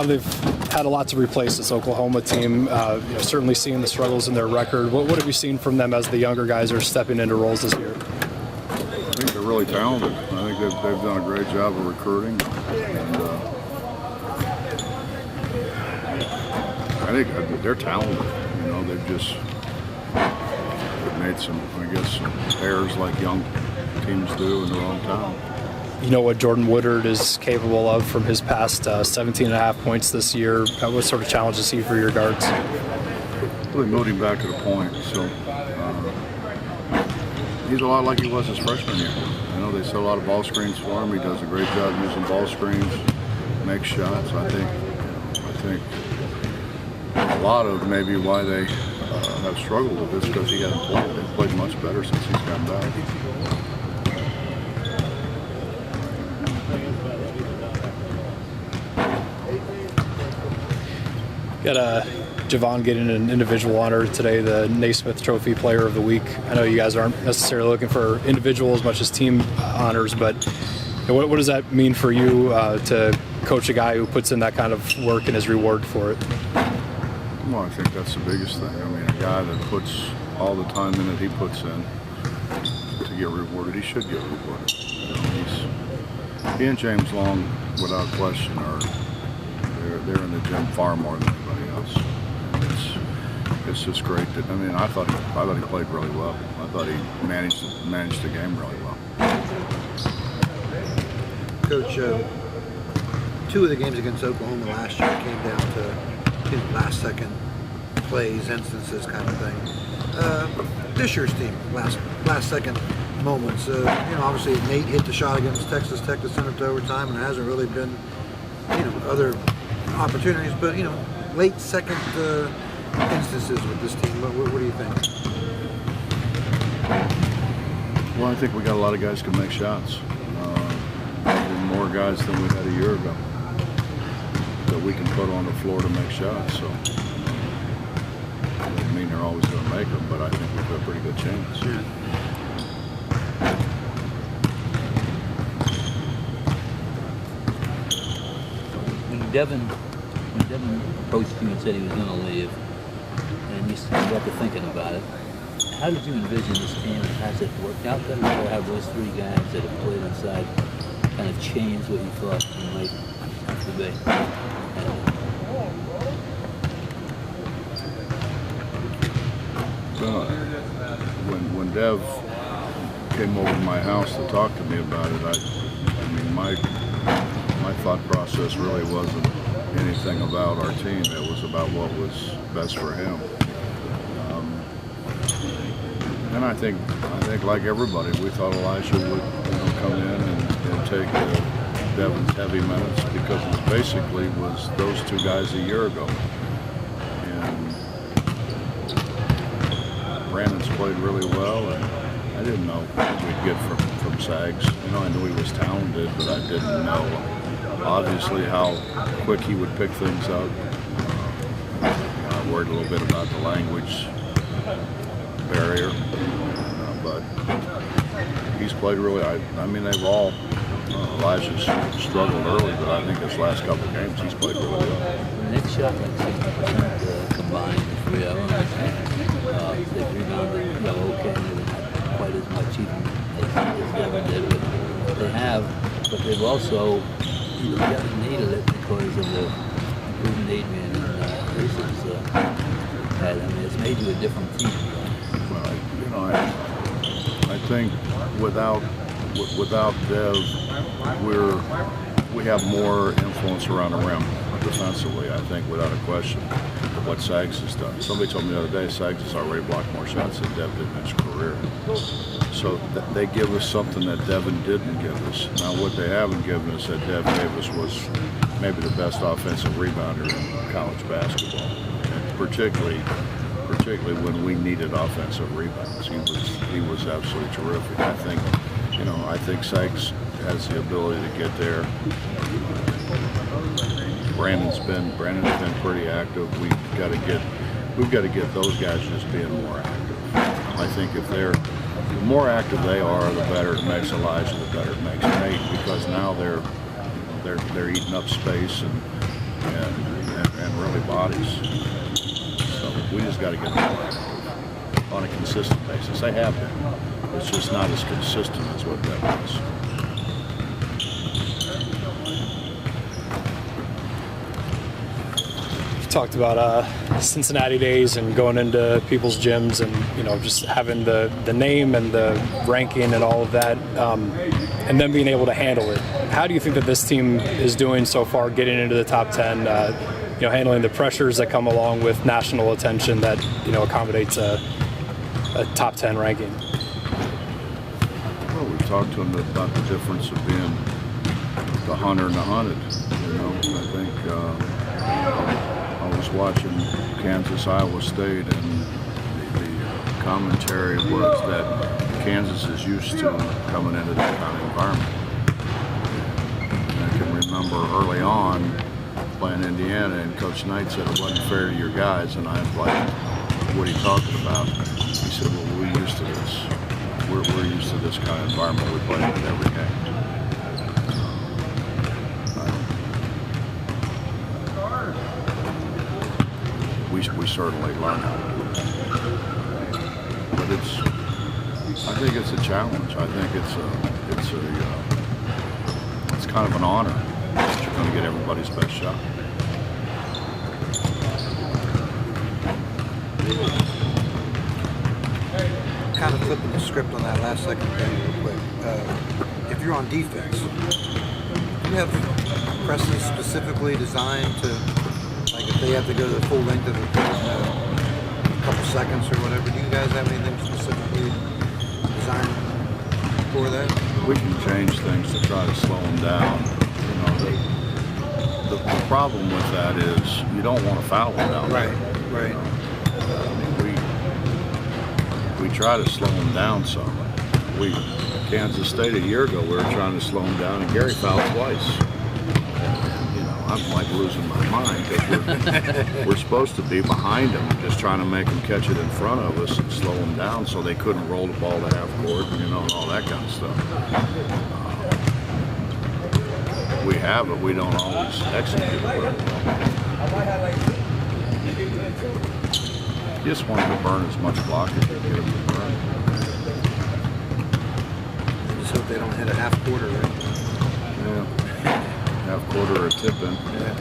They've had a lot to replace this Oklahoma team. Certainly seeing the struggles in their record. What have you seen from them as the younger guys are stepping into roles this year? I think they're really talented. I think they've done a great job of recruiting, and I think they're talented. They've made some errors like young teams do in their own time. You know what Jordan Woodard is capable of from his past 17.5 points this year. What sort of challenge is he for your guards? Really moved him back to the point, so he's a lot like he was his freshman year. They set a lot of ball screens for him. He does a great job using ball screens, makes shots. I think a lot of maybe why they have struggled with this because he hasn't played. They've played much better since he's gotten back. Got Javon getting an individual honor today, the Naismith Trophy Player of the Week. I know you guys aren't necessarily looking for individual as much as team honors, but what does that mean for you to coach a guy who puts in that kind of work and is rewarded for it? Well, I think that's the biggest thing. A guy that puts all the time in that he puts in to get rewarded, he should get rewarded. He and James Long, without question, they're in the gym far more than anybody else. It's just great that I thought he played really well. I thought he managed the game really well. Coach, two of the games against Oklahoma last year came down to last second plays, instances, kind of thing. This year's team, last second moments. Obviously Nate hit the shot against Texas Tech to send it to overtime, and there hasn't really been other opportunities, but late second instances with this team. What do you think? Well, I think we got a lot of guys who can make shots. More guys than we had a year ago that we can put on the floor to make shots. So doesn't mean they're always going to make them, but I think we've got a pretty good chance. Yeah. When Devin approached you and said he was going to leave, and you got to thinking about it, how did you envision this team? Has it worked out that way, or have those three guys that have played inside kind of changed what you thought you might have to be? When Dev came over to my house to talk to me about it, my thought process really wasn't anything about our team. It was about what was best for him. And I think like everybody, we thought Elijah would come in and take Devin's heavy minutes because it basically was those two guys a year ago. And Brandon's played really well, and I didn't know what we'd get from Sags. I knew he was talented, but I didn't know obviously how quick he would pick things up. I worried a little bit about the language barrier, but he's played really. They've all. Elijah's struggled early, but I think his last couple of games he's played really well. Nick shot like 60% combined, the three of them. They've rebounded okay, maybe not quite as much even as Devin did, but they have. But they've also needed it because of the improvement Adrian and Reese's had. It's made you a different team. Well, I think without Dev, we have more influence around the rim defensively, I think, without a question, what Sags has done. Somebody told me the other day Sags has already blocked more shots than Dev did in his career. So they give us something that Devin didn't give us. Now, what they haven't given us that Dev gave us was maybe the best offensive rebounder in college basketball, and particularly when we needed offensive rebounds. He was absolutely terrific. I think Sags has the ability to get there. Brandon's been pretty active. We've got to get those guys just being more active. I think the more active they are, the better it makes Elijah, the better it makes Nate, because now they're eating up space, and and really bodies. So we just got to get them on a consistent basis. They have been. It's just not as consistent as what that was. Talked about Cincinnati days and going into people's gyms and just having the name and the ranking and all of that, and then being able to handle it. How do you think that this team is doing so far, getting into the top 10? Handling the pressures that come along with national attention that accommodates a top 10 ranking. Well, we talked to them about the difference of being the hunter and the hunted. I think. I was watching Kansas, Iowa State, and the commentary was that Kansas is used to coming into that kind of environment. And I can remember early on playing Indiana, and Coach Knight said it wasn't fair to your guys, and I was like, "What are you talking about?" He said, "Well, we're used to this. We're used to this kind of environment. We play it every game." We certainly learn how to do that. But I think it's a challenge. I think it's kind of an honor that you're going to get everybody's best shot. Kind of flipping the script on that last second thing real quick. If you're on defense, do you have presses specifically designed to, like if they have to go to the full length of a couple seconds or whatever, do you guys have anything specifically designed for that? We can change things to try to slow them down. The problem with that is you don't want to foul them down. Right, right. We try to slow them down some. Kansas State a year ago, we were trying to slow them down, and Gary fouled twice. I'm like losing my mind because we're supposed to be behind them, just trying to make them catch it in front of us and slow them down so they couldn't roll the ball to half court, and all that kind of stuff. We have it, we don't always execute it very well. You just want them to burn as much block as you get them to burn. Just hope they don't hit a half quarter, right? Yeah. Half quarter or a tip in. Yeah.